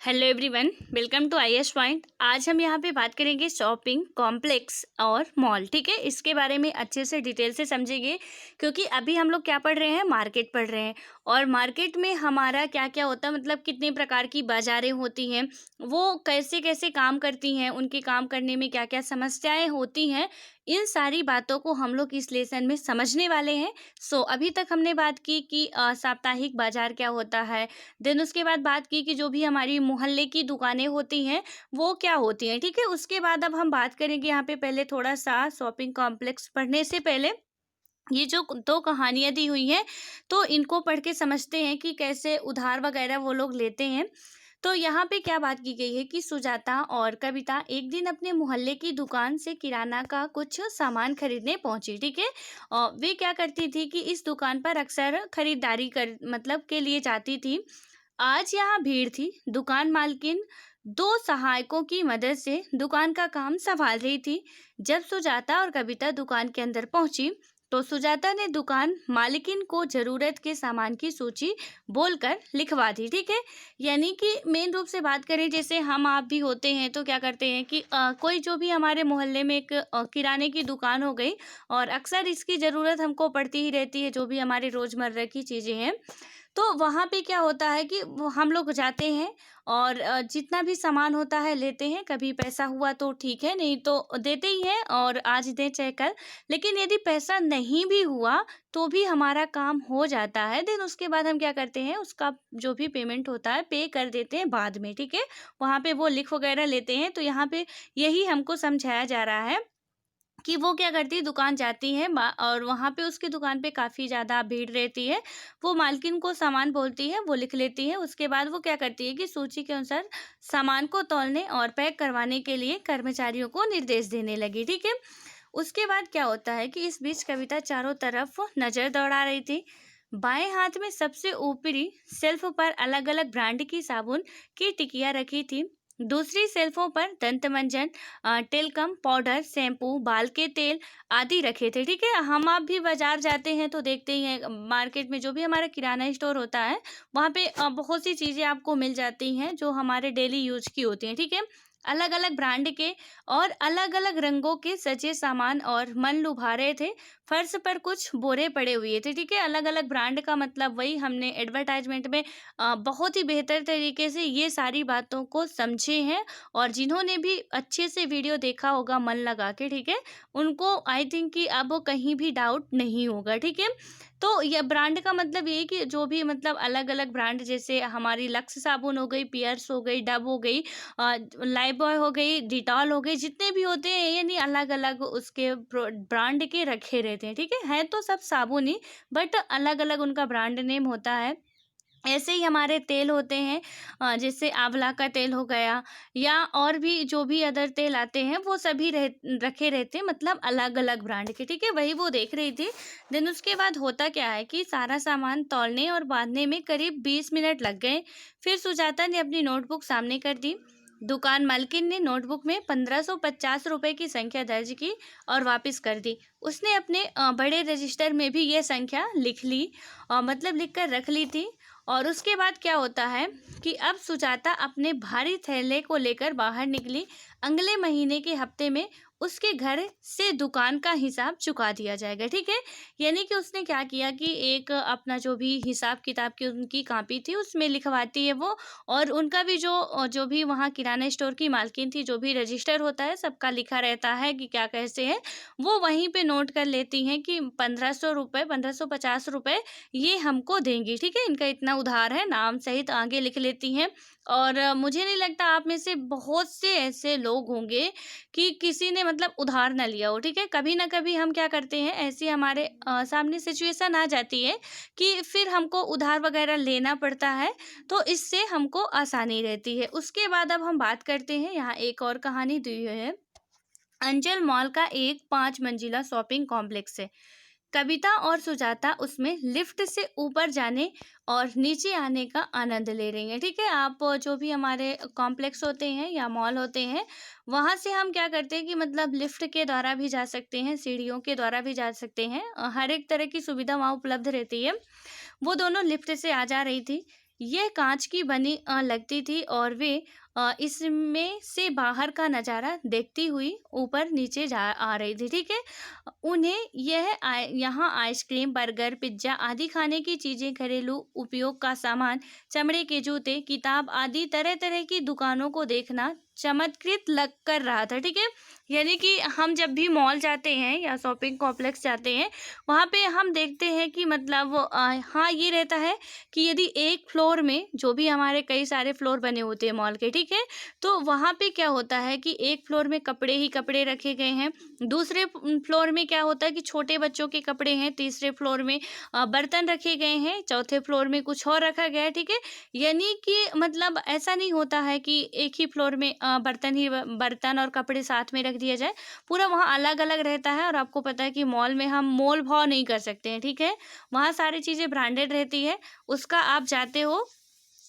Hello everyone, welcome to IS point. आज हम यहाँ पे बात करेंगे शॉपिंग कॉम्प्लेक्स और मॉल। ठीक है, इसके बारे में अच्छे से डिटेल से समझेंगे क्योंकि अभी हम लोग क्या पढ़ रहे हैं, मार्केट पढ़ रहे हैं। और मार्केट में हमारा क्या क्या होता है, मतलब कितने प्रकार की बाजारें होती हैं, वो कैसे कैसे काम करती हैं, उनके काम करने में क्या क्या समस्याएं होती हैं, इन सारी बातों को हम लोग इस लेसन में समझने वाले हैं। अभी तक हमने बात की कि साप्ताहिक बाजार क्या होता है। देन उसके बाद बात की कि जो भी हमारी मोहल्ले की दुकानें होती हैं वो क्या होती हैं। ठीक है, उसके बाद अब हम बात करेंगे यहाँ पे, पहले थोड़ा सा शॉपिंग कॉम्प्लेक्स पढ़ने से पहले ये जो दो कहानियां दी हुई हैं तो इनको पढ़ के समझते हैं कि कैसे उधार वगैरह वो लोग लेते हैं। तो यहाँ पे क्या बात की गई है कि सुजाता और कविता एक दिन अपने मोहल्ले की दुकान से किराना का कुछ सामान खरीदने पहुंची। ठीक है, और वे क्या करती थी कि इस दुकान पर अक्सर खरीदारी कर मतलब के लिए जाती थी। आज यहाँ भीड़ थी। दुकान मालकिन दो सहायकों की मदद से दुकान का काम संभाल रही थी। जब सुजाता और कविता दुकान के अंदर पहुंची तो सुजाता ने दुकान मालकिन को जरूरत के सामान की सूची बोलकर लिखवा दी। ठीक है, यानी कि मेन रूप से बात करें, जैसे हम आप भी होते हैं तो क्या करते हैं कि कोई जो भी हमारे मोहल्ले में एक किराने की दुकान हो गई और अक्सर इसकी ज़रूरत हमको पड़ती ही रहती है, जो भी हमारे रोज़मर्रा की चीज़ें हैं। तो वहाँ पे क्या होता है कि वो हम लोग जाते हैं और जितना भी सामान होता है लेते हैं। कभी पैसा हुआ तो ठीक है, नहीं तो देते ही हैं और आज दें चाहे कल। लेकिन यदि पैसा नहीं भी हुआ तो भी हमारा काम हो जाता है। देन उसके बाद हम क्या करते हैं, उसका जो भी पेमेंट होता है पे कर देते हैं बाद में। ठीक है, वहाँ पे वो लिख वगैरह लेते हैं। तो यहाँ पे यही हमको समझाया जा रहा है कि वो क्या करती है, दुकान जाती है और वहाँ पे उसकी दुकान पे काफ़ी ज़्यादा भीड़ रहती है। वो मालकिन को सामान बोलती है, वो लिख लेती है। उसके बाद वो क्या करती है कि सूची के अनुसार सामान को तौलने और पैक करवाने के लिए कर्मचारियों को निर्देश देने लगी। ठीक है, उसके बाद क्या होता है कि इस बीच कविता चारों तरफ नज़र दौड़ा रही थी। बाएं हाथ में सबसे ऊपरी शेल्फ पर अलग अलग ब्रांड की साबुन की टिकिया रखी थी। दूसरी शेल्फों पर दंत मंजन, टेल्कम पाउडर, शैम्पू, बाल के तेल आदि रखे थे। ठीक है, हम आप भी बाजार जाते हैं तो देखते ही हैं, मार्केट में जो भी हमारा किराना स्टोर होता है वहाँ पे बहुत सी चीज़ें आपको मिल जाती हैं जो हमारे डेली यूज की होती हैं। ठीक है, अलग अलग ब्रांड के और अलग अलग रंगों के सजे सामान और मन लुभा रहे थे। फर्श पर कुछ बोरे पड़े हुए थे। ठीक है, अलग अलग ब्रांड का मतलब वही हमने एडवर्टाइजमेंट में बहुत ही बेहतर तरीके से ये सारी बातों को समझे हैं। और जिन्होंने भी अच्छे से वीडियो देखा होगा मन लगा के, ठीक है, उनको आई थिंक कि अब वो कहीं भी डाउट नहीं होगा। ठीक है, तो यह ब्रांड का मतलब ये है कि जो भी मतलब अलग अलग ब्रांड, जैसे हमारी लक्स साबुन हो गई, पियर्स हो गई, डब हो गई, लाइफबॉय हो गई, डिटॉल हो गई, जितने भी होते हैं यानी अलग अलग उसके ब्रांड के रखे रहते हैं। ठीक है तो सब साबुन ही, बट अलग अलग उनका ब्रांड नेम होता है। ऐसे ही हमारे तेल होते हैं, जैसे आंवला का तेल हो गया या और भी जो भी अदर तेल आते हैं वो सभी रखे रहते हैं, मतलब अलग अलग ब्रांड के। ठीक है, वही वो देख रही थी। देन उसके बाद होता क्या है कि सारा सामान तौलने और बांधने में करीब 20 मिनट लग गए। फिर सुजाता ने अपनी नोटबुक सामने कर दी। दुकान मालकिन ने नोटबुक में 1550 रुपए की संख्या दर्ज की और वापस कर दी। उसने अपने बड़े रजिस्टर में भी ये संख्या लिख ली, मतलब लिख कर रख ली थी। और उसके बाद क्या होता है कि अब सुजाता अपने भारी थैले को लेकर बाहर निकली। अगले महीने के हफ्ते में उसके घर से दुकान का हिसाब चुका दिया जाएगा। ठीक है, यानी कि उसने क्या किया कि एक अपना जो भी हिसाब किताब की उनकी कॉपी थी उसमें लिखवाती है वो। और उनका भी जो जो भी वहाँ किराना स्टोर की मालकिन थी, जो भी रजिस्टर होता है सबका लिखा रहता है कि क्या कैसे है, वो वहीं पे नोट कर लेती हैं कि 1500 रुपये, 1550 रुपये ये हमको देंगी। ठीक है, इनका इतना उधार है, नाम सहित आगे लिख लेती हैं। और मुझे नहीं लगता आप में से बहुत से ऐसे लोग होंगे कि किसी ने मतलब उधार ना लिया हो। ठीक है, कभी ना कभी हम क्या करते हैं, ऐसी हमारे सामने सिचुएशन आ जाती है कि फिर हमको उधार वगैरह लेना पड़ता है, तो इससे हमको आसानी रहती है। उसके बाद अब हम बात करते हैं, यहाँ एक और कहानी दी हुई है। अंचल मॉल का एक 5 मंजिला शॉपिंग कॉम्प्लेक्स है। कविता और सुजाता उसमें लिफ्ट से ऊपर जाने और नीचे आने का आनंद ले रही हैं। ठीक है, आप जो भी हमारे कॉम्प्लेक्स होते हैं या मॉल होते हैं वहाँ से हम क्या करते हैं कि मतलब लिफ्ट के द्वारा भी जा सकते हैं, सीढ़ियों के द्वारा भी जा सकते हैं, हर एक तरह की सुविधा वहाँ उपलब्ध रहती है। वो दोनों लिफ्ट से आ जा रही थी। यह कांच की बनी लगती थी और वे इसमें से बाहर का नज़ारा देखती हुई ऊपर नीचे जा आ रही थी, ठीक है। उन्हें यहाँ आइसक्रीम, बर्गर, पिज्ज़ा आदि खाने की चीज़ें, घरेलू उपयोग का सामान, चमड़े के जूते, किताब आदि तरह-तरह की दुकानों को देखना चमत्कृत लग कर रहा था, ठीक है। यानी कि हम जब भी मॉल जाते हैं या शॉपिंग कॉम्प्लेक्स जाते हैं, वहाँ पे हम देखते हैं कि मतलब हाँ, ये रहता है कि यदि एक फ्लोर में जो भी हमारे कई सारे फ्लोर बने होते हैं मॉल के, ठीक है, तो वहाँ पे क्या होता है कि एक फ्लोर में कपड़े ही कपड़े रखे गए हैं, दूसरे फ्लोर में क्या होता है कि छोटे बच्चों के कपड़े हैं, तीसरे फ्लोर में बर्तन रखे गए हैं, चौथे फ्लोर में कुछ और रखा गया है, ठीक है। यानी कि मतलब ऐसा नहीं होता है कि एक ही फ्लोर में बर्तन और कपड़े साथ में रख दिया जाए, पूरा वहाँ अलग-अलग रहता है। और आपको पता है कि मॉल में हम मोल भाव नहीं कर सकते हैं, ठीक है। वहाँ सारी चीज़ें ब्रांडेड रहती है, उसका आप जाते हो,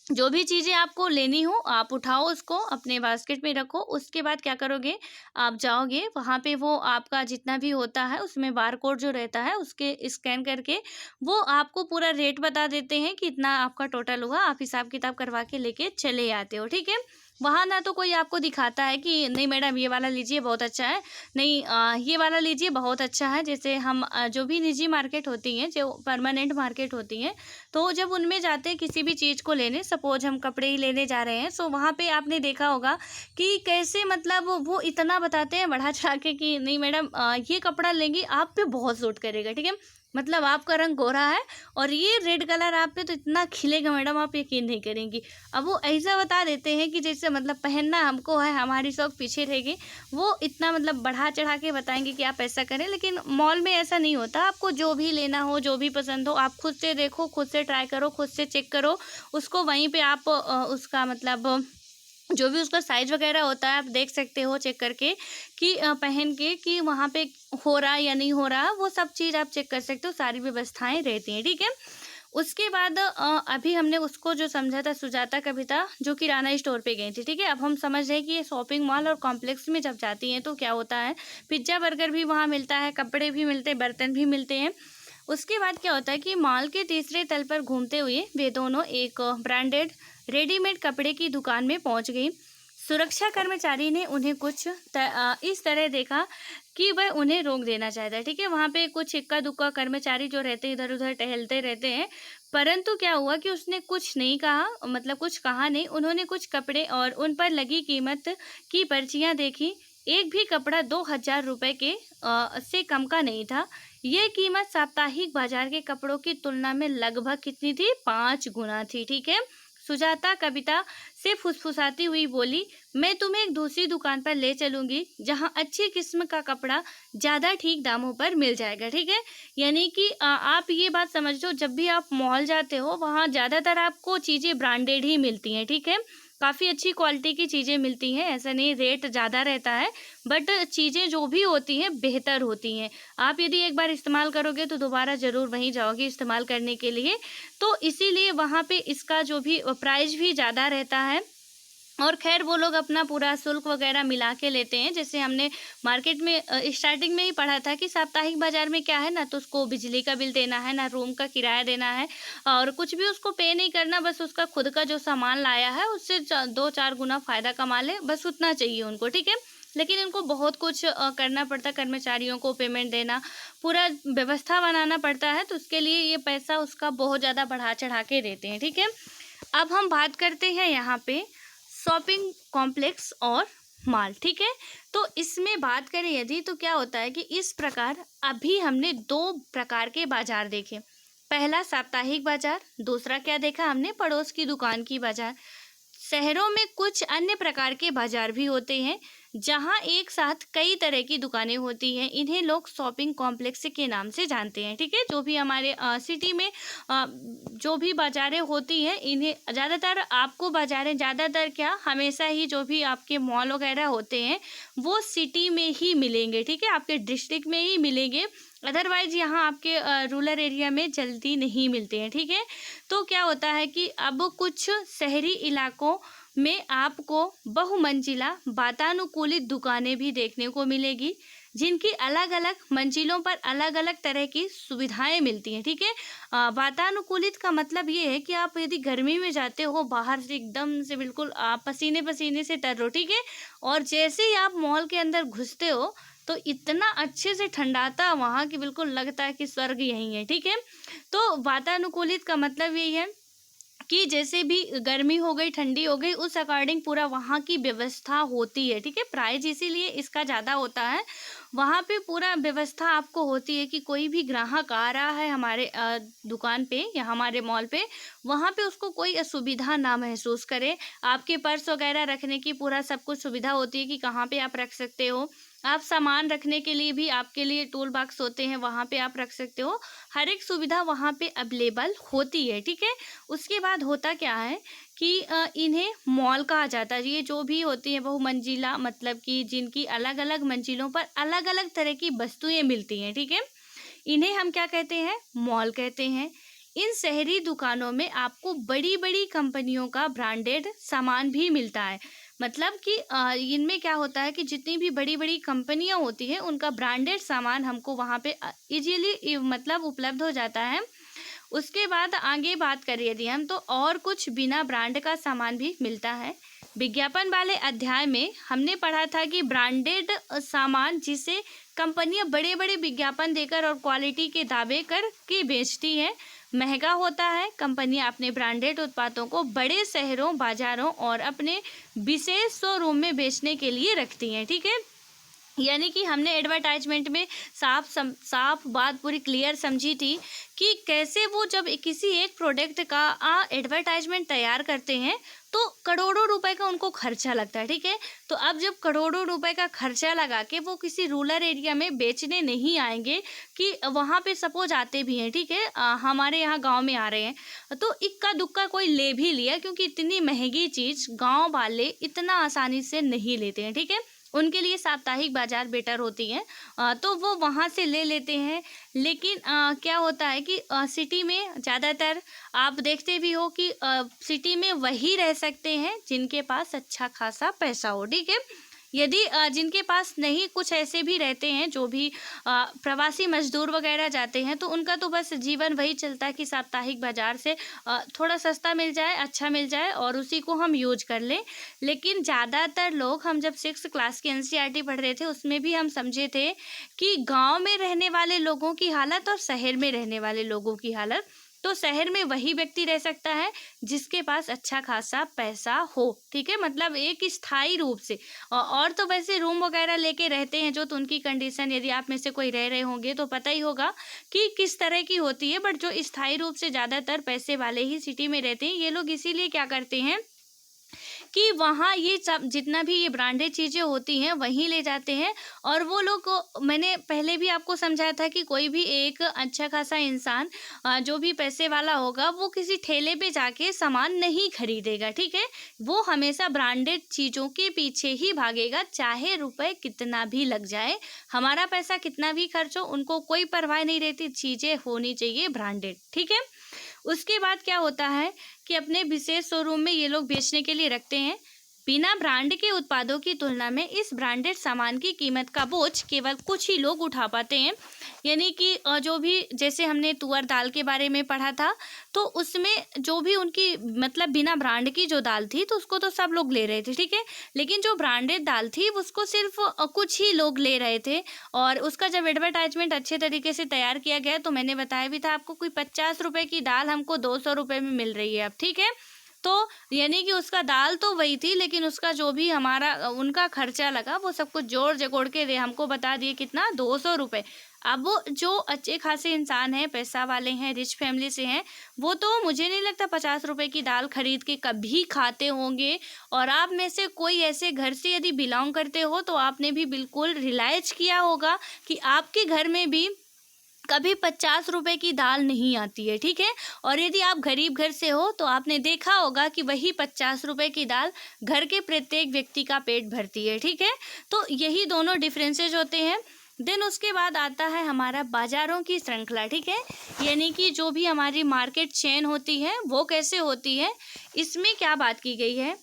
जो भी चीज़ें आपको लेनी हो आप उठाओ, उसको अपने बास्केट में रखो। उसके बाद क्या करोगे, आप जाओगे वहाँ पे, वो आपका जितना भी होता है उसमें बारकोड जो रहता है उसके स्कैन करके वो आपको पूरा रेट बता देते हैं कि इतना आपका टोटल हुआ, आप हिसाब किताब करवा के लेके चले आते हो, ठीक है। वहाँ ना तो कोई आपको दिखाता है कि नहीं मैडम ये वाला लीजिए बहुत अच्छा है, नहीं ये वाला लीजिए बहुत अच्छा है। जैसे हम जो भी निजी मार्केट होती हैं, जो परमानेंट मार्केट होती हैं, तो जब उनमें जाते हैं किसी भी चीज़ को लेने, सपोज हम कपड़े ही लेने जा रहे हैं, सो वहाँ पे आपने देखा होगा कि कैसे मतलब वो इतना बताते हैं बढ़ा चढ़ा के कि नहीं मैडम ये कपड़ा लेंगी आप पे बहुत सूट करेगा, ठीक है। मतलब आपका रंग गोरा है और ये रेड कलर आप पे तो इतना खिलेगा मैडम, आप यकीन नहीं करेंगी। अब वो ऐसा बता देते हैं कि जैसे मतलब पहनना हमको है, हमारी शौक पीछे रहेगी। वो इतना मतलब बढ़ा चढ़ा के बताएंगे कि आप ऐसा करें, लेकिन मॉल में ऐसा नहीं होता। आपको जो भी लेना हो, जो भी पसंद हो, आप खुद से देखो, खुद से ट्राई करो, खुद से चेक करो उसको। वहीं पे आप उसका मतलब जो भी उसका साइज़ वगैरह होता है आप देख सकते हो चेक करके कि पहन के कि वहाँ पे हो रहा है या नहीं हो रहा, वो सब चीज़ आप चेक कर सकते हो, सारी व्यवस्थाएँ रहती हैं, ठीक है। उसके बाद अभी हमने उसको जो समझा था, सुजाता कविता जो किराना स्टोर पे गई थी, ठीक है। अब हम समझ रहे हैं कि ये शॉपिंग मॉल और कॉम्प्लेक्स में जब जाती हैं तो क्या होता है, पिज्ज़ा बर्गर भी वहाँ मिलता है, कपड़े भी मिलते हैं, बर्तन भी मिलते हैं। उसके बाद क्या होता है कि मॉल के तीसरे तल पर घूमते हुए वे दोनों एक ब्रांडेड रेडीमेड कपड़े की दुकान में पहुंच गई। सुरक्षा कर्मचारी ने उन्हें इस तरह देखा कि वह उन्हें रोक देना चाहता है, ठीक है। वहाँ पे कुछ इक्का दुक्का कर्मचारी जो रहते हैं, इधर उधर टहलते रहते हैं, परंतु क्या हुआ कि उसने कुछ नहीं कहा, मतलब कुछ कहा नहीं। उन्होंने कुछ कपड़े और उन पर लगी कीमत की पर्चियाँ देखी। एक भी कपड़ा 2000 रुपये के से कम का नहीं था। ये कीमत साप्ताहिक बाजार के कपड़ों की तुलना में लगभग कितनी थी, 5 गुना थी, ठीक है। सुजाता कविता से फुसफुसाती हुई बोली, मैं तुम्हें एक दूसरी दुकान पर ले चलूंगी जहां अच्छी किस्म का कपड़ा ज़्यादा ठीक दामों पर मिल जाएगा, ठीक है। यानी कि आप ये बात समझ लो, जब भी आप मॉल जाते हो वहाँ ज़्यादातर आपको चीज़ें ब्रांडेड ही मिलती हैं, ठीक है। काफ़ी अच्छी क्वालिटी की चीज़ें मिलती हैं, ऐसा नहीं रेट ज़्यादा रहता है, बट चीज़ें जो भी होती हैं बेहतर होती हैं। आप यदि एक बार इस्तेमाल करोगे तो दोबारा ज़रूर वहीं जाओगे इस्तेमाल करने के लिए। तो इसीलिए वहाँ पे इसका जो भी प्राइस भी ज़्यादा रहता है। और खैर वो लोग अपना पूरा शुल्क वगैरह मिला के लेते हैं। जैसे हमने मार्केट में स्टार्टिंग में ही पढ़ा था कि साप्ताहिक बाजार में क्या है ना, तो उसको बिजली का बिल देना है, ना रूम का किराया देना है, और कुछ भी उसको पे नहीं करना, बस उसका खुद का जो सामान लाया है उससे 2-4 गुना फ़ायदा कमा ले, बस उतना चाहिए उनको, ठीक है। लेकिन इनको बहुत कुछ करना पड़ता है, कर्मचारियों को पेमेंट देना, पूरा व्यवस्था बनाना पड़ता है, तो उसके लिए ये पैसा उसका बहुत ज़्यादा बढ़ा चढ़ा के देते हैं, ठीक है। अब हम बात करते हैं यहाँ पे शॉपिंग कॉम्प्लेक्स और मॉल, ठीक है। तो इसमें बात करें यदि, तो क्या होता है कि इस प्रकार अभी हमने 2 प्रकार के बाजार देखे। पहला साप्ताहिक बाजार, दूसरा क्या देखा हमने, पड़ोस की दुकान की बाजार। शहरों में कुछ अन्य प्रकार के बाजार भी होते हैं जहां एक साथ कई तरह की दुकानें होती हैं। इन्हें लोग शॉपिंग कॉम्प्लेक्स के नाम से जानते हैं, ठीक है। जो भी हमारे सिटी में जो भी बाजारें होती हैं, इन्हें ज़्यादातर आपको बाजारें ज़्यादातर क्या हमेशा ही जो भी आपके मॉल वगैरह होते हैं वो सिटी में ही मिलेंगे, ठीक है, आपके डिस्ट्रिक्ट में ही मिलेंगे। अदरवाइज यहाँ आपके रूरल एरिया में जल्दी नहीं मिलते हैं, ठीक है। तो क्या होता है कि अब कुछ शहरी इलाकों में आपको बहुमंजिला वातानुकूलित दुकानें भी देखने को मिलेगी जिनकी अलग अलग मंजिलों पर अलग अलग तरह की सुविधाएं मिलती हैं। ठीक है, वातानुकूलित का मतलब ये है कि आप यदि गर्मी में जाते हो, बाहर से एकदम से बिल्कुल आप पसीने पसीने से तर रहे हो, ठीक है, और जैसे ही आप मॉल के अंदर घुसते हो तो इतना अच्छे से ठंडाता वहाँ कि बिल्कुल लगता है कि स्वर्ग यही है। ठीक है, तो वातानुकूलित का मतलब यही है कि जैसे भी गर्मी हो गई, ठंडी हो गई, उस अकॉर्डिंग पूरा वहाँ की व्यवस्था होती है। ठीक है, प्राइस इसीलिए इसका ज़्यादा होता है। वहाँ पे पूरा व्यवस्था आपको होती है कि कोई भी ग्राहक आ रहा है हमारे दुकान पे या हमारे मॉल पे, वहाँ पे उसको कोई असुविधा ना महसूस करे। आपके पर्स वगैरह रखने की पूरा सब कुछ सुविधा होती है कि कहाँ पे आप रख सकते हो। आप सामान रखने के लिए भी आपके लिए टूल बॉक्स होते हैं, वहाँ पे आप रख सकते हो। हर एक सुविधा वहाँ पे अवेलेबल होती है। ठीक है, उसके बाद होता क्या है कि इन्हें मॉल कहा जाता है। ये जो भी होती है बहुमंजिला, मतलब कि जिनकी अलग अलग मंजिलों पर अलग अलग तरह की वस्तुएं मिलती हैं। ठीक है, इन्हें हम क्या कहते हैं? मॉल कहते हैं। इन शहरी दुकानों में आपको बड़ी बड़ी कंपनियों का ब्रांडेड सामान भी मिलता है। मतलब कि इनमें क्या होता है कि जितनी भी बड़ी बड़ी कंपनियां होती हैं उनका ब्रांडेड सामान हमको वहाँ पे इजीली मतलब उपलब्ध हो जाता है। उसके बाद आगे बात करें यदि हम, तो और कुछ बिना ब्रांड का सामान भी मिलता है। विज्ञापन वाले अध्याय में हमने पढ़ा था कि ब्रांडेड सामान जिसे कंपनियां बड़े बड़े विज्ञापन देकर और क्वालिटी के दावे कर के बेचती हैं, महंगा होता है। कंपनियां अपने ब्रांडेड उत्पादों को बड़े शहरों, बाजारों और अपने विशेष शोरूम में बेचने के लिए रखती हैं। ठीक है, यानी कि हमने एडवर्टाइजमेंट में साफ बात पूरी क्लियर समझी थी कि कैसे वो जब किसी एक प्रोडक्ट का एडवर्टाइजमेंट तैयार करते हैं तो करोड़ों रुपए का उनको खर्चा लगता है। ठीक है, तो अब जब करोड़ों रुपए का खर्चा लगा के वो किसी रूरल एरिया में बेचने नहीं आएंगे, कि वहाँ पे सपोज आते भी हैं, ठीक है, हमारे यहाँ गांव में आ रहे हैं तो इक्का दुक्का कोई ले भी लिया, क्योंकि इतनी महंगी चीज़ गांव वाले इतना आसानी से नहीं लेते हैं। ठीक है, उनके लिए साप्ताहिक बाजार बेटर होती है, तो वो वहाँ से ले लेते हैं। लेकिन क्या होता है कि सिटी में ज़्यादातर आप देखते भी हो कि सिटी में वही रह सकते हैं जिनके पास अच्छा खासा पैसा हो। ठीक है, यदि जिनके पास नहीं, कुछ ऐसे भी रहते हैं जो भी प्रवासी मजदूर वगैरह जाते हैं, तो उनका तो बस जीवन वही चलता है कि साप्ताहिक बाजार से थोड़ा सस्ता मिल जाए, अच्छा मिल जाए और उसी को हम यूज कर लें। लेकिन ज़्यादातर लोग, हम जब 6th क्लास की एनसीईआरटी पढ़ रहे थे उसमें भी हम समझे थे कि गांव में रहने वाले लोगों की हालत और शहर में रहने वाले लोगों की हालत, तो शहर में वही व्यक्ति रह सकता है जिसके पास अच्छा खासा पैसा हो। ठीक है, मतलब एक स्थायी रूप से, और तो वैसे रूम वगैरह लेके रहते हैं जो, तो उनकी कंडीशन यदि आप में से कोई रह रहे होंगे तो पता ही होगा कि किस तरह की होती है। बट जो स्थायी रूप से ज़्यादातर पैसे वाले ही सिटी में रहते हैं, ये लोग इसीलिए क्या करते हैं कि वहाँ ये सब जितना भी ये ब्रांडेड चीज़ें होती हैं वहीं ले जाते हैं। और वो लोग मैंने पहले भी आपको समझाया था कि कोई भी एक अच्छा खासा इंसान जो भी पैसे वाला होगा वो किसी ठेले पे जाके सामान नहीं खरीदेगा। ठीक है, वो हमेशा ब्रांडेड चीज़ों के पीछे ही भागेगा, चाहे रुपए कितना भी लग जाए, हमारा पैसा कितना भी खर्च हो, उनको कोई परवाह नहीं रहती, चीज़ें होनी चाहिए ब्रांडेड। ठीक है, उसके बाद क्या होता है कि अपने विशेष शोरूम में ये लोग बेचने के लिए रखते हैं। बिना ब्रांड के उत्पादों की तुलना में इस ब्रांडेड सामान की कीमत का बोझ केवल कुछ ही लोग उठा पाते हैं। यानी कि जो भी, जैसे हमने तुअर दाल के बारे में पढ़ा था, तो उसमें जो भी उनकी मतलब बिना ब्रांड की जो दाल थी तो उसको तो सब लोग ले रहे थे। ठीक है, लेकिन जो ब्रांडेड दाल थी उसको सिर्फ कुछ ही लोग ले रहे थे। और उसका जब एडवर्टाइजमेंट अच्छे तरीके से तैयार किया गया तो मैंने बताया भी था आपको, कोई 50 रुपए की दाल हमको 200 रुपए में मिल रही है अब। ठीक है, तो यानी कि उसका दाल तो वही थी, लेकिन उसका जो भी हमारा उनका खर्चा लगा वो सब कुछ जोड़ जकोड़ के दे हमको बता दिए कितना, 200 रुपये। अब वो जो अच्छे खासे इंसान हैं, पैसा वाले हैं, रिच फैमिली से हैं, वो तो मुझे नहीं लगता 50 रुपए की दाल खरीद के कभी खाते होंगे। और आप में से कोई ऐसे घर से यदि बिलोंग करते हो तो आपने भी बिल्कुल रियलाइज किया होगा कि आपके घर में भी कभी 50 रुपए की दाल नहीं आती है। ठीक है, और यदि आप गरीब घर से हो तो आपने देखा होगा कि वही 50 रुपए की दाल घर के प्रत्येक व्यक्ति का पेट भरती है। ठीक है, तो यही दोनों डिफरेंसेस होते हैं। देन उसके बाद आता है हमारा बाजारों की श्रृंखला। ठीक है, यानी कि जो भी हमारी मार्केट चेन होती है वो कैसे होती है, इसमें क्या बात की गई है।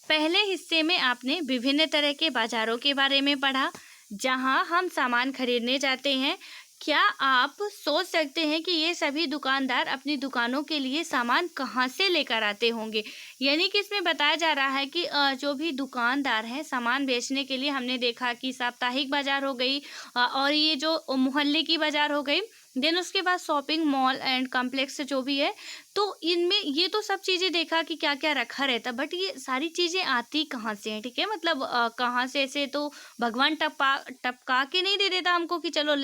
पहले हिस्से में आपने विभिन्न तरह के बाजारों के बारे में पढ़ा, जहां हम सामान खरीदने जाते हैं। क्या आप सोच सकते हैं कि ये सभी दुकानदार अपनी दुकानों के लिए सामान कहाँ से लेकर आते होंगे? यानी कि इसमें बताया जा रहा है कि जो भी दुकानदार हैं सामान बेचने के लिए, हमने देखा कि साप्ताहिक बाज़ार हो गई और ये जो मोहल्ले की बाज़ार हो गई, देन उसके बाद शॉपिंग मॉल एंड कॉम्प्लेक्स जो भी है, तो इनमें ये तो सब चीज़ें देखा कि क्या-क्या रखा रहता है, बट ये सारी चीज़ें आती कहाँ से हैं, ठीक है? मतलब कहाँ से, ऐसे तो भगवान टपका के नहीं दे देता हमको कि चलो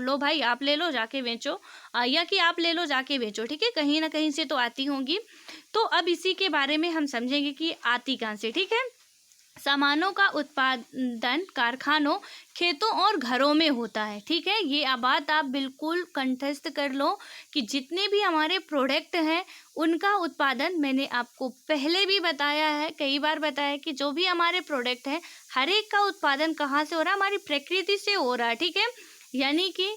लो भाई आप ले लो जाके बेचो, या कि आप ले लो जाके बेचो, ठीक है? कहीं न कहीं से तो आती होंगी। तो अब इसी के बारे में हम समझेंगे कि आती कहाँ से, ठीक है? सामानों का उत्पादन कारखानों, खेतों और घरों में होता है, ठीक है? ये बात आप बिल्कुल कंठस्थ कर लो कि जितने भी हमारे प्रोडक्ट हैं उनका उत्पादन, मैंने आपको पहले भी बताया है, कई बार बताया है कि जो भी हमारे प्रोडक्ट हैं हर एक का उत्पादन कहाँ से हो रहा है? हमारी प्रकृति से हो रहा है, ठीक है? यानी कि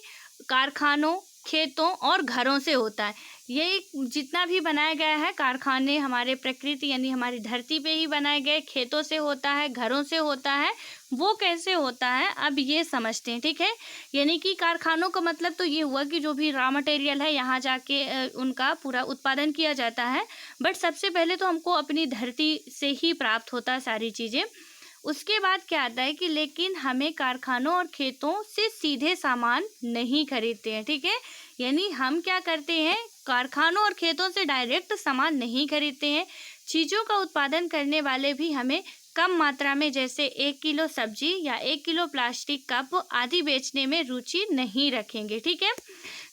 कारखानों, खेतों और घरों से होता है। ये जितना भी बनाया गया है, कारखाने हमारे प्रकृति यानी हमारी धरती पे ही बनाए गए, खेतों से होता है, घरों से होता है। वो कैसे होता है अब ये समझते हैं, ठीक है? यानी कि कारखानों का मतलब तो ये हुआ कि जो भी रॉ मटेरियल है यहाँ जाके उनका पूरा उत्पादन किया जाता है। बट सबसे पहले तो हमको अपनी धरती से ही प्राप्त होता है सारी चीज़ें। उसके बाद क्या आता है कि लेकिन हमें कारखानों और खेतों से सीधे सामान नहीं खरीदते हैं, ठीक है? यानी हम क्या करते हैं, कारखानों और खेतों से डायरेक्ट सामान नहीं खरीदते हैं। चीज़ों का उत्पादन करने वाले भी हमें कम मात्रा में, जैसे 1 किलो सब्जी या 1 किलो प्लास्टिक कप आदि बेचने में रुचि नहीं रखेंगे, ठीक है?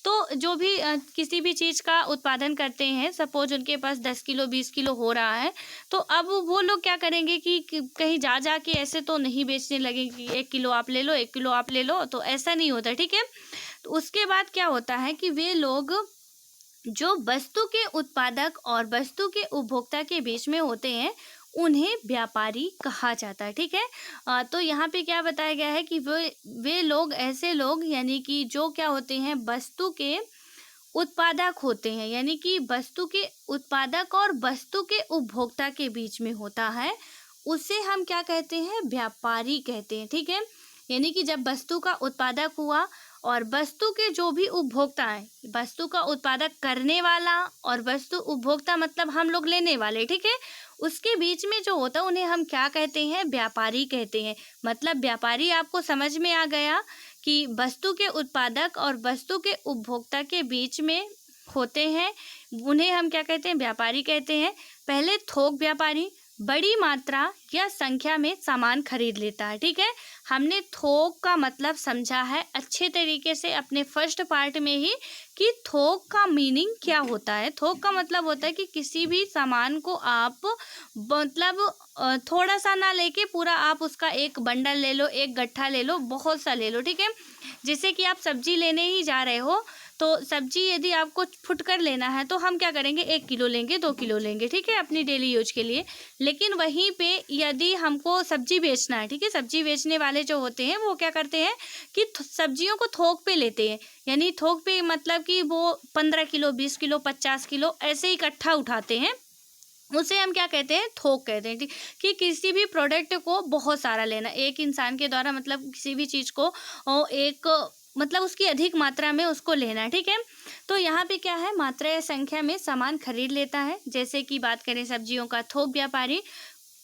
तो जो भी किसी भी चीज़ का उत्पादन करते हैं, सपोज उनके पास 10 किलो 20 किलो हो रहा है, तो अब वो लोग क्या करेंगे कि कहीं जा के ऐसे तो नहीं बेचने लगेंगे कि 1 किलो आप ले लो, 1 किलो आप ले लो, तो ऐसा नहीं होता, ठीक है? तो उसके बाद क्या होता है कि वे लोग जो वस्तु के उत्पादक और वस्तु के उपभोक्ता के बीच में होते हैं, उन्हें व्यापारी कहा जाता है, ठीक है? तो यहाँ पे क्या बताया गया है कि वे लोग, ऐसे लोग यानी कि जो क्या होते हैं, वस्तु के उत्पादक होते हैं, यानी कि वस्तु के उत्पादक और वस्तु के उपभोक्ता के बीच में होता है, उसे हम क्या कहते हैं, व्यापारी कहते हैं, ठीक है? यानी कि जब वस्तु का उत्पादक हुआ और वस्तु के जो भी उपभोक्ता हैं, वस्तु का उत्पादक करने वाला और वस्तु उपभोक्ता मतलब हम लोग लेने वाले, ठीक है? उसके बीच में जो होता है उन्हें हम क्या कहते हैं, व्यापारी कहते हैं। मतलब व्यापारी आपको समझ में आ गया कि वस्तु के उत्पादक और वस्तु के उपभोक्ता के बीच में होते हैं, उन्हें हम क्या कहते हैं, व्यापारी कहते हैं। पहले थोक व्यापारी बड़ी मात्रा या संख्या में सामान खरीद लेता है, ठीक है? हमने थोक का मतलब समझा है अच्छे तरीके से अपने फर्स्ट पार्ट में ही कि थोक का मीनिंग क्या होता है। थोक का मतलब होता है कि किसी भी सामान को आप मतलब थोड़ा सा ना लेके पूरा आप उसका एक बंडल ले लो, एक गट्ठा ले लो, बहुत सा ले लो, ठीक है? जैसे कि आप सब्जी लेने ही जा रहे हो, तो सब्जी यदि आपको फुटकर लेना है तो हम क्या करेंगे, 1 किलो लेंगे, 2 किलो लेंगे, ठीक है, अपनी डेली यूज के लिए। लेकिन वहीं पे यदि हमको सब्जी बेचना है, ठीक है, सब्जी बेचने वाले जो होते हैं वो क्या करते हैं कि सब्जियों को थोक पे लेते हैं। यानी थोक पे मतलब कि वो 15 किलो 20 किलो 50 किलो ऐसे इकट्ठा उठाते हैं, उसे हम क्या कहते हैं, थोक कहते हैं, ठीक? कि किसी भी प्रोडक्ट को बहुत सारा लेना एक इंसान के द्वारा, मतलब किसी भी चीज़ को एक मतलब उसकी अधिक मात्रा में उसको लेना है, ठीक है? तो यहाँ पे क्या है, मात्रा या संख्या में सामान खरीद लेता है। जैसे कि बात करें सब्जियों का, थोक व्यापारी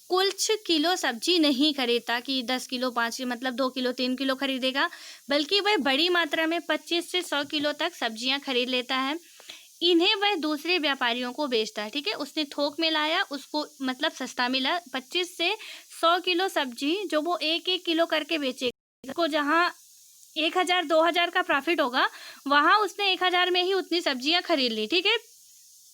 कुछ किलो सब्जी नहीं खरीदता कि 10 किलो 5 मतलब 2 किलो 3 किलो खरीदेगा, बल्कि वह बड़ी मात्रा में 25 से 100 किलो तक सब्जियां खरीद लेता है। इन्हें वह दूसरे व्यापारियों को बेचता है, ठीक है? उसने थोक में लाया, उसको मतलब सस्ता मिला, 25 से 100 किलो सब्जी जो वो 1-1 किलो करके बेचेगा, को जहाँ 1000 2000 का प्रॉफिट होगा, वहाँ उसने 1000 में ही उतनी सब्जियां खरीद ली, ठीक है?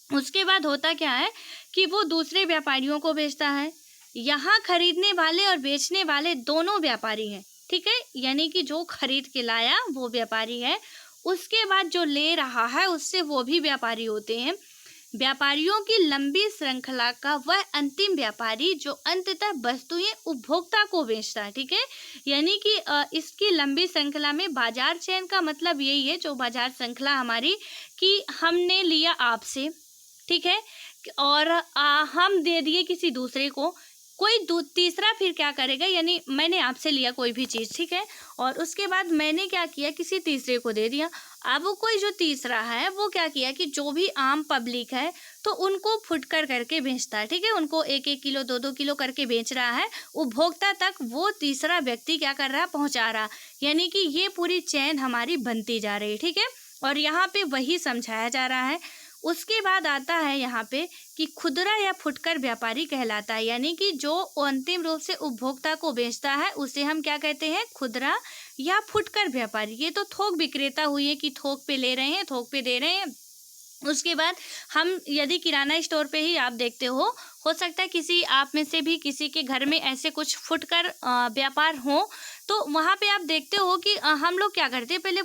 उसके बाद होता क्या है कि वो दूसरे व्यापारियों को बेचता है। यहाँ खरीदने वाले और बेचने वाले दोनों व्यापारी हैं, ठीक है? यानी कि जो खरीद के लाया वो व्यापारी है, उसके बाद जो ले रहा है उससे वो भी व्यापारी होते हैं। व्यापारियों की लंबी श्रृंखला का वह अंतिम व्यापारी जो अंततः वस्तुएं उपभोक्ता को बेचता है, ठीक है? यानी कि इसकी लंबी श्रृंखला में बाजार चयन का मतलब यही है, जो बाजार श्रृंखला हमारी कि हमने लिया आपसे, ठीक है, और हम दे दिए किसी दूसरे को, कोई तीसरा फिर क्या करेगा, यानी मैंने आपसे लिया कोई भी चीज़, ठीक है, और उसके बाद मैंने क्या किया, किसी तीसरे को दे दिया। अब वो कोई जो तीसरा है वो क्या किया कि जो भी आम पब्लिक है तो उनको फुटकर करके बेचता है, ठीक है, उनको 1-1 किलो 2-2 किलो करके बेच रहा है, उपभोक्ता तक वो तीसरा व्यक्ति क्या कर रहा है, पहुंचा रहा। यानी कि ये पूरी चेन हमारी बनती जा रही है, ठीक है, और यहाँ पे वही समझाया जा रहा है। उसके बाद आता है यहाँ पे कि खुदरा या फुटकर व्यापारी कहलाता है, यानी कि जो अंतिम रूप से उपभोक्ता को बेचता है उसे हम क्या कहते हैं, खुदरा या फुटकर व्यापारी। ये तो थोक विक्रेता हुई है कि थोक पे ले रहे हैं, थोक पे दे रहे हैं। उसके बाद हम यदि किराना स्टोर पे ही आप देखते हो सकता है किसी आप में से भी किसी के घर में ऐसे कुछ फुटकर व्यापार हो, तो वहाँ पे आप देखते हो कि हम लोग क्या करते हैं, पहले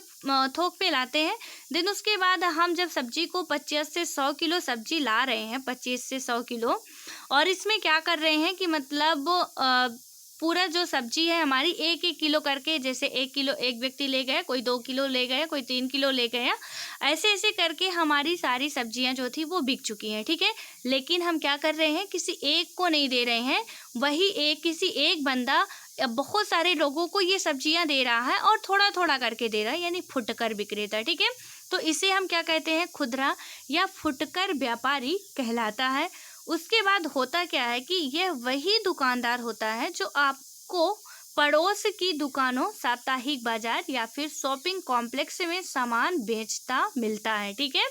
थोक पे लाते हैं, देन उसके बाद हम जब सब्जी को 25 से 100 किलो सब्जी ला रहे हैं, 25 से 100 किलो, और इसमें क्या कर रहे हैं कि मतलब पूरा जो सब्जी है हमारी 1-1 किलो करके, जैसे 1 किलो एक व्यक्ति ले गए, कोई 2 किलो ले गए, कोई 3 किलो ले गया, ऐसे ऐसे करके हमारी सारी सब्जियां जो थी वो बिक चुकी हैं, ठीक है। लेकिन हम क्या कर रहे हैं, किसी एक को नहीं दे रहे हैं, वही किसी एक बंदा बहुत सारे लोगों को ये सब्जियां दे रहा है और थोड़ा थोड़ा करके दे रहा है, यानी फुटकर विक्रेता, ठीक है। तो इसे हम क्या कहते हैं, खुदरा या फुटकर व्यापारी कहलाता है। उसके बाद होता क्या है कि यह वही दुकानदार होता है जो आपको पड़ोस की दुकानों, साप्ताहिक बाजार या फिर शॉपिंग कॉम्प्लेक्स में सामान बेचता मिलता है, ठीक है।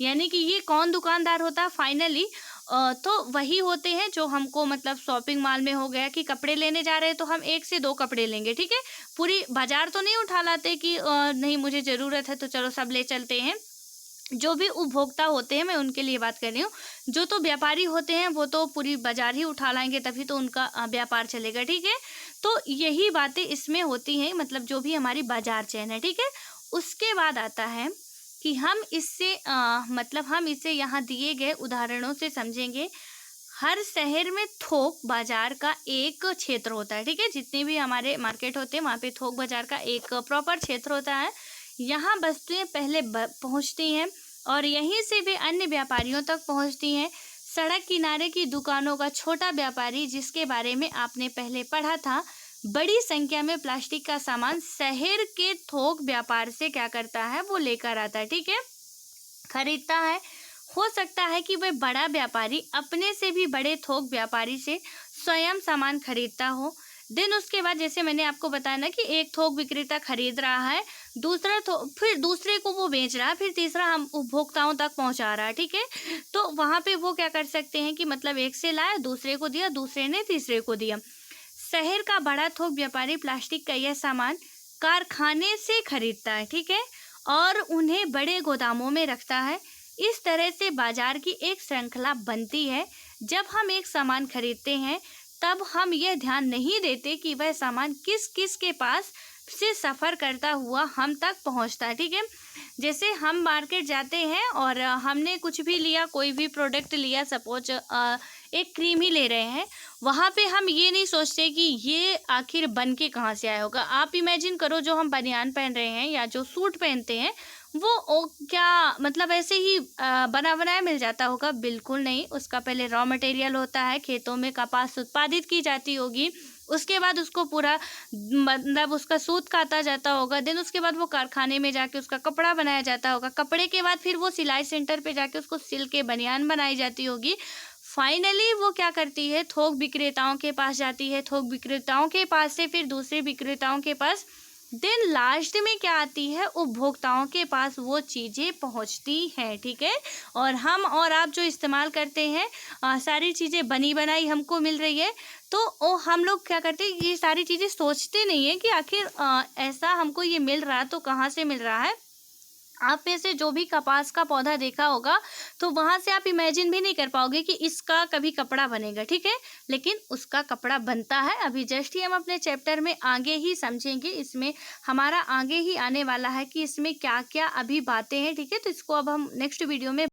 यानी कि ये कौन दुकानदार होता है फाइनली, तो वही होते हैं जो हमको मतलब शॉपिंग मॉल में हो गया कि कपड़े लेने जा रहे हैं तो हम 1 से 2 कपड़े लेंगे, ठीक है, पूरी बाजार तो नहीं उठा लाते कि नहीं मुझे ज़रूरत है तो चलो सब ले चलते हैं। जो भी उपभोक्ता होते हैं, मैं उनके लिए बात कर रही हूँ, जो तो व्यापारी होते हैं वो तो पूरी बाजार ही उठा लाएंगे, तभी तो उनका व्यापार चलेगा, ठीक है। तो यही बातें इसमें होती हैं, मतलब जो भी हमारी बाजार चेन है, ठीक है। उसके बाद आता है कि हम इससे मतलब हम इसे यहाँ दिए गए उदाहरणों से समझेंगे। हर शहर में थोक बाजार का एक क्षेत्र होता है, ठीक है, जितने भी हमारे मार्केट होते हैं वहाँ पे थोक बाजार का एक प्रॉपर क्षेत्र होता है। यहाँ वस्तुएं पहले पहुँचती हैं और यहीं से वे अन्य व्यापारियों तक पहुँचती हैं। सड़क किनारे की दुकानों का छोटा व्यापारी, जिसके बारे में आपने पहले पढ़ा था, बड़ी संख्या में प्लास्टिक का सामान शहर के थोक व्यापार से क्या करता है, वो लेकर आता है, ठीक है, खरीदता है। हो सकता है कि वह बड़ा व्यापारी अपने से भी बड़े थोक व्यापारी से स्वयं सामान खरीदता हो। देन उसके बाद जैसे मैंने आपको बताया ना कि एक थोक विक्रेता खरीद रहा है, दूसरा फिर दूसरे को वो बेच रहा है, फिर तीसरा हम उपभोक्ताओं तक पहुंचा रहा है, ठीक है। तो वहाँ पे वो क्या कर सकते हैं कि मतलब एक से लाया, दूसरे को दिया, दूसरे ने तीसरे को दिया। शहर का बड़ा थोक व्यापारी प्लास्टिक का यह सामान कारखाने से खरीदता है, ठीक है, और उन्हें बड़े गोदामों में रखता है। इस तरह से बाजार की एक श्रृंखला बनती है। जब हम एक सामान खरीदते हैं तब हम यह ध्यान नहीं देते कि वह सामान किस किस के पास से सफ़र करता हुआ हम तक पहुंचता है, ठीक है। जैसे हम मार्केट जाते हैं और हमने कुछ भी लिया, कोई भी प्रोडक्ट लिया, सपोज एक क्रीम ही ले रहे हैं, वहाँ पे हम ये नहीं सोचते कि ये आखिर बन के कहाँ से आया होगा। आप इमेजिन करो, जो हम बनियान पहन रहे हैं या जो सूट पहनते हैं वो क्या मतलब ऐसे ही बना बनाया मिल जाता होगा? बिल्कुल नहीं। उसका पहले रॉ मटेरियल होता है, खेतों में कपास उत्पादित की जाती होगी, उसके बाद उसको पूरा मतलब उसका सूत काता जाता होगा, देन उसके बाद वो कारखाने में जाके उसका कपड़ा बनाया जाता होगा, कपड़े के बाद फिर वो सिलाई सेंटर पे जाके उसको सिल के बनियान बनाई जाती होगी। फाइनली वो क्या करती है, थोक विक्रेताओं के पास जाती है, थोक विक्रेताओं के पास से फिर दूसरे विक्रेताओं के पास, देन लास्ट में क्या आती है, उपभोक्ताओं के पास वो चीज़ें पहुंचती हैं, ठीक है। और हम और आप जो इस्तेमाल करते हैं, सारी चीज़ें बनी बनाई हमको मिल रही है, तो हम लोग क्या करते हैं, ये सारी चीज़ें सोचते नहीं है कि आखिर ऐसा हमको ये मिल रहा है तो कहाँ से मिल रहा है। आप में से जो भी कपास का पौधा देखा होगा तो वहाँ से आप इमेजिन भी नहीं कर पाओगे कि इसका कभी कपड़ा बनेगा, ठीक है, लेकिन उसका कपड़ा बनता है। अभी जस्ट ही हम अपने चैप्टर में आगे ही समझेंगे, इसमें हमारा आगे ही आने वाला है कि इसमें क्या क्या अभी बातें हैं, ठीक है। तो इसको अब हम नेक्स्ट वीडियो में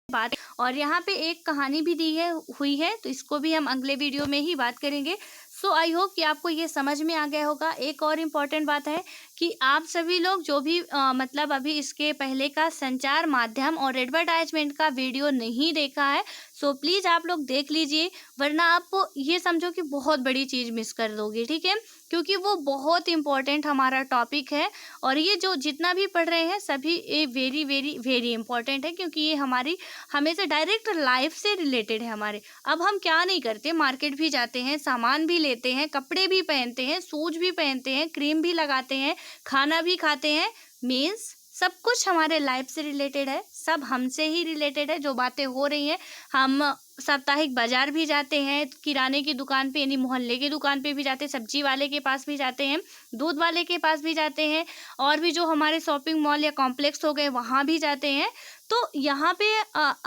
बात, और यहाँ पे एक कहानी भी दी है हुई है, तो इसको भी हम अगले वीडियो में ही बात करेंगे। सो आई होप कि आपको ये समझ में आ गया होगा। एक और इम्पॉर्टेंट बात है कि आप सभी लोग जो भी मतलब अभी इसके पहले का संचार माध्यम और एडवर्टाइजमेंट का वीडियो नहीं देखा है, सो प्लीज़ आप लोग देख लीजिए, वरना आप ये समझो कि बहुत बड़ी चीज़ मिस कर दोगे, ठीक है? क्योंकि वो बहुत इम्पोर्टेंट हमारा टॉपिक है और ये जो जितना भी पढ़ रहे हैं सभी ये वेरी वेरी वेरी इंपॉर्टेंट है, क्योंकि ये हमारी हमेशा डायरेक्ट लाइफ से रिलेटेड है हमारे। अब हम क्या नहीं करते, मार्केट भी जाते हैं, सामान भी लेते हैं, कपड़े भी पहनते हैं, शूज भी पहनते हैं, क्रीम भी लगाते हैं, खाना भी खाते हैं, मीन्स सब कुछ हमारे लाइफ से रिलेटेड है, सब हमसे ही रिलेटेड है जो बातें हो रही हैं। हम साप्ताहिक बाजार भी जाते हैं, किराने की दुकान पे यानी मोहल्ले की दुकान पे भी जाते हैं, सब्जी वाले के पास भी जाते हैं, दूध वाले के पास भी जाते हैं, और भी जो हमारे शॉपिंग मॉल या कॉम्प्लेक्स हो गए वहाँ भी जाते हैं। तो यहाँ पे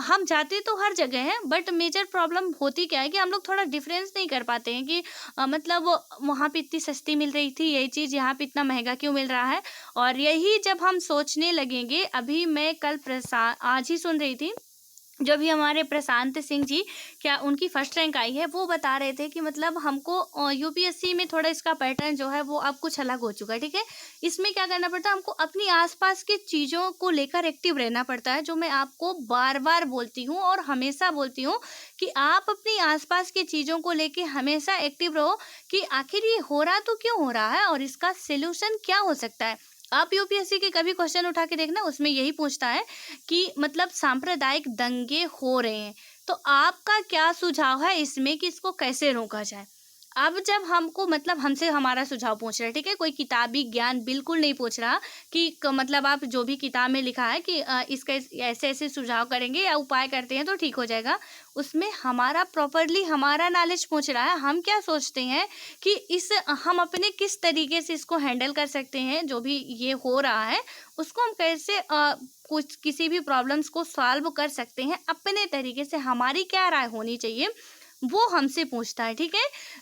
हम जाते तो हर जगह हैं, बट मेजर प्रॉब्लम होती क्या है कि हम लोग थोड़ा डिफरेंस नहीं कर पाते हैं कि मतलब वहाँ पे इतनी सस्ती मिल रही थी यही चीज़ यहाँ पे इतना महंगा क्यों मिल रहा है। और यही जब हम सोचने लगेंगे, अभी मैं कल आज ही सुन रही थी, जो भी हमारे प्रशांत सिंह जी, क्या उनकी फर्स्ट रैंक आई है, वो बता रहे थे कि मतलब हमको यूपीएससी में थोड़ा इसका पैटर्न जो है वो अब कुछ अलग हो चुका है, ठीक है? इसमें क्या करना पड़ता है, हमको अपनी आसपास की चीज़ों को लेकर एक्टिव रहना पड़ता है, जो मैं आपको बार बार बोलती हूँ और हमेशा बोलती हूँ कि आप अपनी आसपास की चीज़ों को लेके हमेशा एक्टिव रहो कि आखिर ये हो रहा तो क्यों हो रहा है और इसका सोल्यूशन क्या हो सकता है। आप यूपीएससी के कभी क्वेश्चन उठा के देखना, उसमें यही पूछता है कि मतलब सांप्रदायिक दंगे हो रहे हैं, तो आपका क्या सुझाव है इसमें कि इसको कैसे रोका जाए। अब जब हमको मतलब हमसे हमारा सुझाव पूछ रहा है, ठीक है, कोई किताबी ज्ञान बिल्कुल नहीं पूछ रहा कि मतलब आप जो भी किताब में लिखा है कि इसका ऐसे ऐसे सुझाव करेंगे या उपाय करते हैं तो ठीक हो जाएगा, उसमें हमारा प्रॉपरली हमारा नॉलेज पूछ रहा है। हम क्या सोचते हैं कि हम अपने किस तरीके से इसको हैंडल कर सकते हैं, जो भी ये हो रहा है उसको हम कैसे कुछ किसी भी प्रॉब्लम्स को सॉल्व कर सकते हैं अपने तरीके से, हमारी क्या राय होनी चाहिए वो हमसे पूछता है, ठीक है।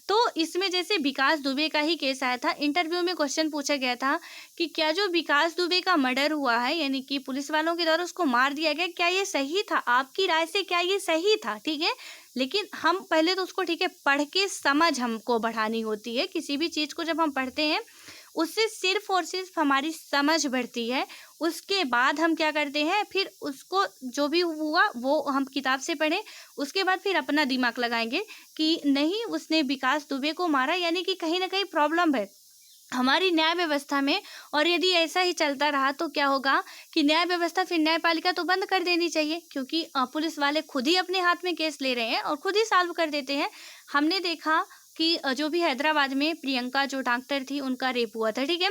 तो इसमें जैसे विकास दुबे का ही केस आया था, इंटरव्यू में क्वेश्चन पूछा गया था कि क्या जो विकास दुबे का मर्डर हुआ है, यानी कि पुलिस वालों के द्वारा उसको मार दिया गया, क्या ये सही था, आपकी राय से क्या ये सही था, ठीक है। लेकिन हम पहले तो उसको, ठीक है, पढ़ के समझ हमको बढ़ानी होती है। किसी भी चीज़ को जब हम पढ़ते हैं उससे सिर्फ और सिर्फ हमारी समझ बढ़ती है। उसके बाद हम क्या करते हैं, फिर उसको जो भी हुआ वो हम किताब से पढ़ें, उसके बाद फिर अपना दिमाग लगाएंगे कि नहीं उसने विकास दुबे को मारा, यानी कि कहीं ना कहीं प्रॉब्लम है हमारी न्याय व्यवस्था में। और यदि ऐसा ही चलता रहा तो क्या होगा कि न्याय व्यवस्था, फिर न्यायपालिका तो बंद कर देनी चाहिए, क्योंकि पुलिस वाले खुद ही अपने हाथ में केस ले रहे हैं और खुद ही सॉल्व कर देते हैं। हमने देखा कि जो भी हैदराबाद में प्रियंका जो डॉक्टर थी उनका रेप हुआ था, ठीक है।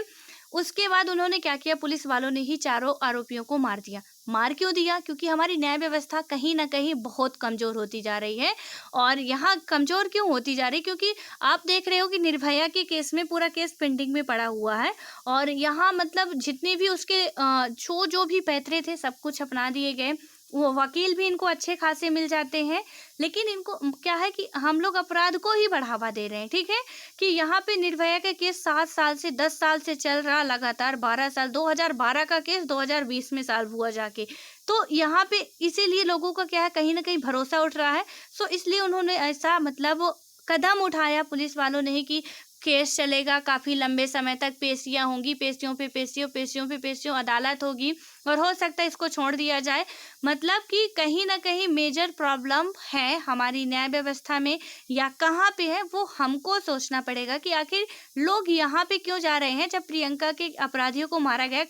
उसके बाद उन्होंने क्या किया, पुलिस वालों ने ही चारों आरोपियों को मार दिया। मार क्यों दिया? क्योंकि हमारी न्याय व्यवस्था कहीं ना कहीं बहुत कमज़ोर होती जा रही है। और यहाँ कमज़ोर क्यों होती जा रही, क्योंकि आप देख रहे हो कि निर्भया के केस में पूरा केस पेंडिंग में पड़ा हुआ है, और यहाँ मतलब जितने भी उसके जो भी पैतरे थे सब कुछ अपना दिए गए। वो वकील भी इनको अच्छे खासे मिल जाते हैं, लेकिन इनको क्या है कि हम लोग अपराध को ही बढ़ावा दे रहे हैं, ठीक है। कि यहाँ पे निर्भया का केस 7 साल से 10 साल से चल रहा, लगातार 12 साल, 2012 का केस 2020 में सॉल्व हुआ जाके। तो यहाँ पे इसीलिए लोगों का क्या है, कहीं ना कहीं भरोसा उठ रहा है। सो इसलिए उन्होंने ऐसा मतलब कदम उठाया पुलिस वालों ने ही कि केस चलेगा काफ़ी लंबे समय तक, पेशियां होंगी, पेशियों पे पेशियों, पेशियों पे पेशियों, अदालत होगी, और हो सकता है इसको छोड़ दिया जाए। मतलब कि कहीं ना कहीं मेजर प्रॉब्लम है हमारी न्याय व्यवस्था में या कहाँ पे है, वो हमको सोचना पड़ेगा कि आखिर लोग यहाँ पे क्यों जा रहे हैं। जब प्रियंका के अपराधियों को मारा गया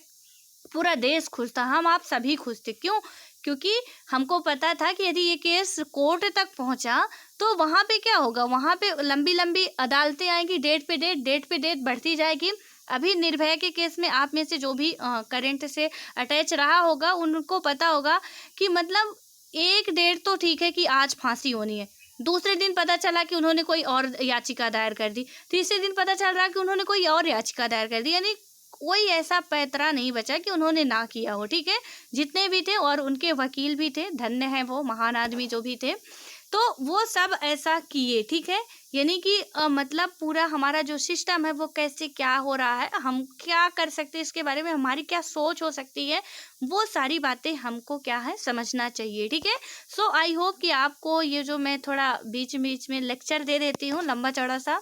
पूरा देश खुश था, हम आप सभी खुश थे, क्यों? क्योंकि हमको पता था कि यदि ये केस कोर्ट तक पहुंचा तो वहाँ पे क्या होगा, वहाँ पे लंबी लंबी अदालतें आएंगी, डेट पे डेट बढ़ती जाएगी। अभी निर्भया के केस में आप में से जो भी करंट से अटैच रहा होगा उनको पता होगा कि मतलब एक डेट तो ठीक है कि आज फांसी होनी है, दूसरे दिन पता चला कि उन्होंने कोई और याचिका दायर कर दी, तीसरे दिन पता चल रहा कि उन्होंने कोई और याचिका दायर कर दी, यानी कोई ऐसा पैतरा नहीं बचा कि उन्होंने ना किया हो, ठीक है। जितने भी थे, और उनके वकील भी थे, धन्य है वो महान आदमी जो भी थे, तो वो सब ऐसा किए, ठीक है। यानी कि मतलब पूरा हमारा जो सिस्टम है वो कैसे क्या हो रहा है, हम क्या कर सकते हैं, इसके बारे में हमारी क्या सोच हो सकती है, वो सारी बातें हमको क्या है समझना चाहिए, ठीक है। सो आई होप कि आपको ये जो मैं थोड़ा बीच बीच में लेक्चर दे देती हूँ लंबा चौड़ा सा,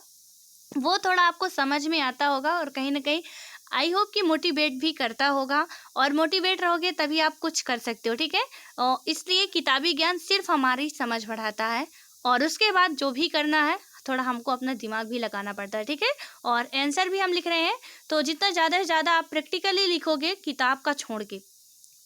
वो थोड़ा आपको समझ में आता होगा और कहीं ना कहीं आई होप कि मोटिवेट भी करता होगा, और मोटिवेट रहोगे तभी आप कुछ कर सकते हो, ठीक है। इसलिए किताबी ज्ञान सिर्फ हमारी समझ बढ़ाता है, और उसके बाद जो भी करना है थोड़ा हमको अपना दिमाग भी लगाना पड़ता है, ठीक है। और आंसर भी हम लिख रहे हैं तो जितना ज़्यादा से ज़्यादा आप प्रैक्टिकली लिखोगे किताब का छोड़ के,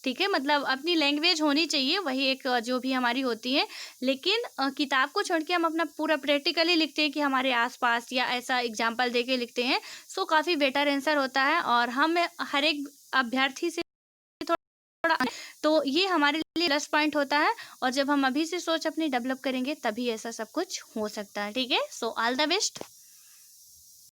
ठीक है, मतलब अपनी लैंग्वेज होनी चाहिए, वही एक जो भी हमारी होती है, लेकिन किताब को छोड़ के हम अपना पूरा प्रैक्टिकली लिखते हैं कि हमारे आसपास, या ऐसा एग्जाम्पल दे के लिखते हैं, सो काफ़ी बेटर आंसर होता है। और हम हर एक अभ्यर्थी से थोड़ा, तो ये हमारे लिए प्लस पॉइंट होता है, और जब हम अभी से सोच अपनी डेवलप करेंगे तभी ऐसा सब कुछ हो सकता है, ठीक है। So all the best.